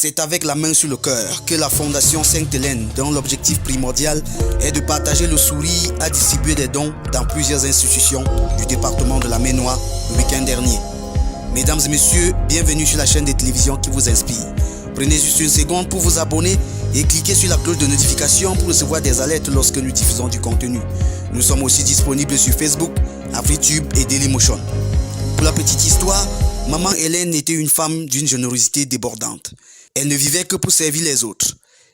C'est avec la main sur le cœur que la Fondation Sainte-Hélène, dont l'objectif primordial est de partager le sourire, a distribué des dons dans plusieurs institutions du département de la Maine-et-Loire le week-end dernier. Mesdames et messieurs, bienvenue sur la chaîne de télévision qui vous inspire. Prenez juste une seconde pour vous abonner et cliquez sur la cloche de notification pour recevoir des alertes lorsque nous diffusons du contenu. Nous sommes aussi disponibles sur Facebook, AfriTube et Dailymotion. Pour la petite histoire, maman Hélène était une femme d'une générosité débordante. Elle ne vivait que pour servir les autres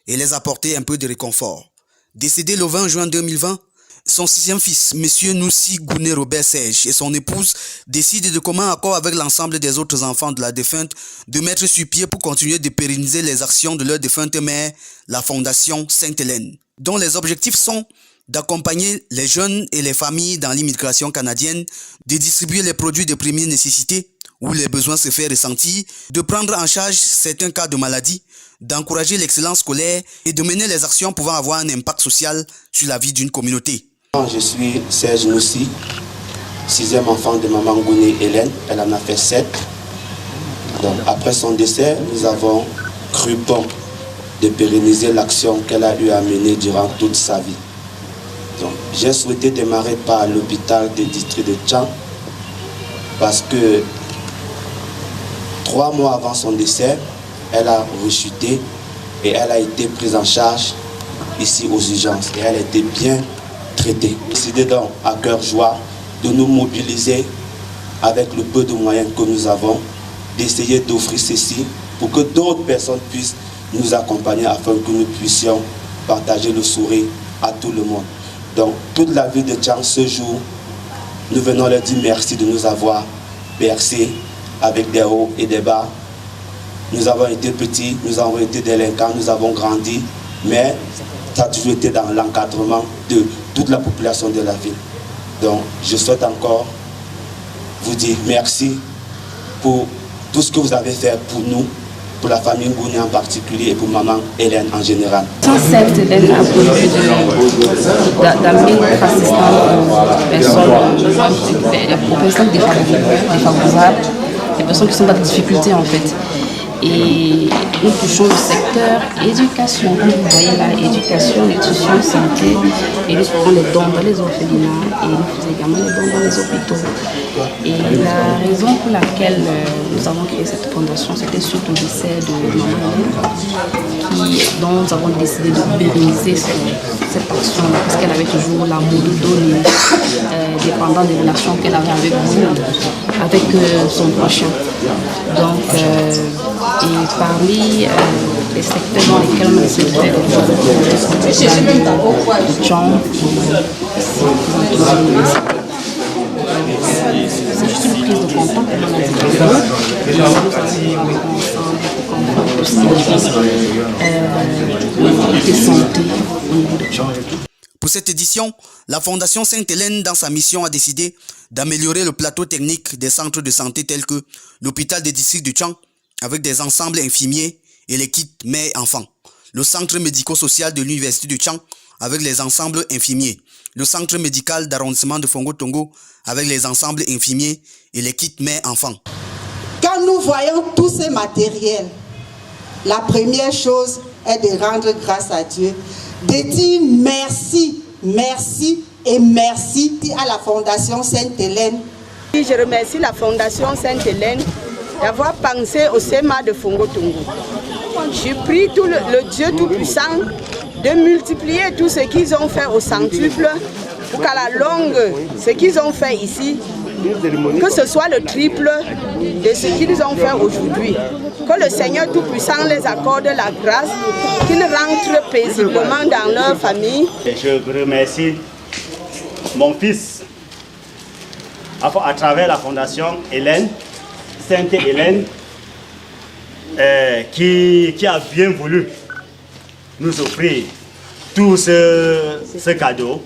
et les apporter un peu de réconfort. Décédé le 20 juin 2020, son sixième fils, M. Noussi Gouné Robert Serge, et son épouse décident de commun accord avec l'ensemble des autres enfants de la défunte de mettre sur pied pour continuer de pérenniser les actions de leur défunte mère, la Fondation Sainte-Hélène, dont les objectifs sont d'accompagner les jeunes et les familles dans l'immigration canadienne, de distribuer les produits de première nécessité où les besoins se font ressentir, de prendre en charge certains cas de maladie, d'encourager l'excellence scolaire et de mener les actions pouvant avoir un impact social sur la vie d'une communauté. Je suis Serge Noussi, sixième enfant de maman Gouné Hélène. Elle en a fait 7. Donc, après son décès, nous avons cru bon de pérenniser l'action qu'elle a eu à mener durant toute sa vie. Donc, j'ai souhaité démarrer par l'hôpital du district de Tchang parce que 3 mois avant son décès, elle a rechuté et elle a été prise en charge ici aux urgences et elle a été bien traitée. Décidé donc à cœur joie de nous mobiliser avec le peu de moyens que nous avons, d'essayer d'offrir ceci pour que d'autres personnes puissent nous accompagner afin que nous puissions partager le sourire à tout le monde. Donc toute la ville de Tchang ce jour, nous venons leur dire merci de nous avoir bercés avec des hauts et des bas. Nous avons été petits, nous avons été délinquants, nous avons grandi, mais ça a toujours été dans l'encadrement de toute la population de la ville. Donc je souhaite encore vous dire merci pour tout ce que vous avez fait pour nous, pour la famille Gouné en particulier et pour maman Hélène en général. Sainte-Hélène a pour but d'amener notre assistance aux personnes défavorables, les personnes qui sont dans des difficultés en fait. Et nous touchons le secteur éducation, comme vous voyez là, éducation, nutrition, santé, et nous faisons les dons dans les orphelinats et nous faisons également les dons dans les hôpitaux. Et la raison pour laquelle nous avons créé cette fondation, c'était suite au décès de maman Hélène, dont nous avons décidé de pérenniser cette action parce qu'elle avait toujours l'amour de donner, dépendant des relations qu'elle avait avec vous, avec son prochain. Donc, et parmi les secteurs dans lesquels on essaie de faire des choses, c'est juste une prise de contact comme on a dit plus tôt. Nous allons ensemble pour des santé au niveau de Tchang. Pour cette édition, la Fondation Sainte-Hélène, dans sa mission, a décidé d'améliorer le plateau technique des centres de santé tels que l'hôpital des districts de Tchang, avec des ensembles infirmiers et les kits mère-enfant, le centre médico-social de l'université de Tchang, avec les ensembles infirmiers, le centre médical d'arrondissement de Fongo-Tongo, avec les ensembles infirmiers et les kits mère-enfant. Quand nous voyons tous ces matériels, la première chose est de rendre grâce à Dieu, de dire merci, merci et merci à la Fondation Sainte-Hélène. Je remercie la Fondation Sainte-Hélène d'avoir pensé au SEMA de Fongo-Tongo. Je prie le Dieu Tout-Puissant de multiplier tout ce qu'ils ont fait au centuple pour qu'à la longue, ce qu'ils ont fait ici, que ce soit le triple de ce qu'ils ont fait aujourd'hui. Que le Seigneur Tout-Puissant les accorde la grâce, qu'ils rentrent paisiblement dans leur famille. Je remercie mon fils à travers la Fondation Hélène, Sainte-Hélène, qui a bien voulu nous offrir tout ce cadeau.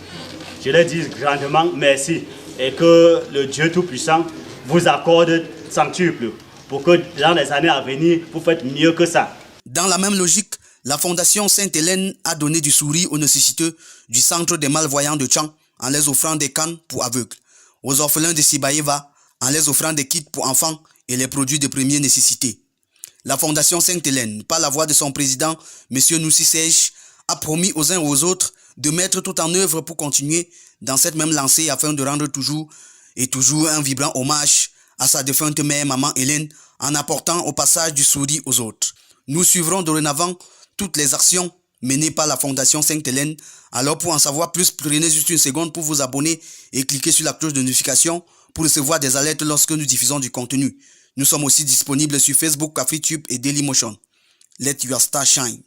Je leur dis grandement merci et que le Dieu Tout-Puissant vous accorde centuple pour que dans les années à venir, vous faites mieux que ça. Dans la même logique, la Fondation Sainte-Hélène a donné du sourire aux nécessiteux du centre des malvoyants de Tchang en les offrant des cannes pour aveugles, aux orphelins de Sibaïeva en les offrant des kits pour enfants et les produits de première nécessité. La Fondation Sainte-Hélène, par la voix de son président, M. Noussi Sej, a promis aux uns et aux autres de mettre tout en œuvre pour continuer dans cette même lancée afin de rendre toujours un vibrant hommage à sa défunte mère, maman Hélène, en apportant au passage du sourire aux autres. Nous suivrons dorénavant toutes les actions menées par la Fondation Sainte-Hélène. Alors pour en savoir plus, prenez juste une seconde pour vous abonner et cliquez sur la cloche de notification pour recevoir des alertes lorsque nous diffusons du contenu. Nous sommes aussi disponibles sur Facebook, AfriTube et Dailymotion. Let your star shine.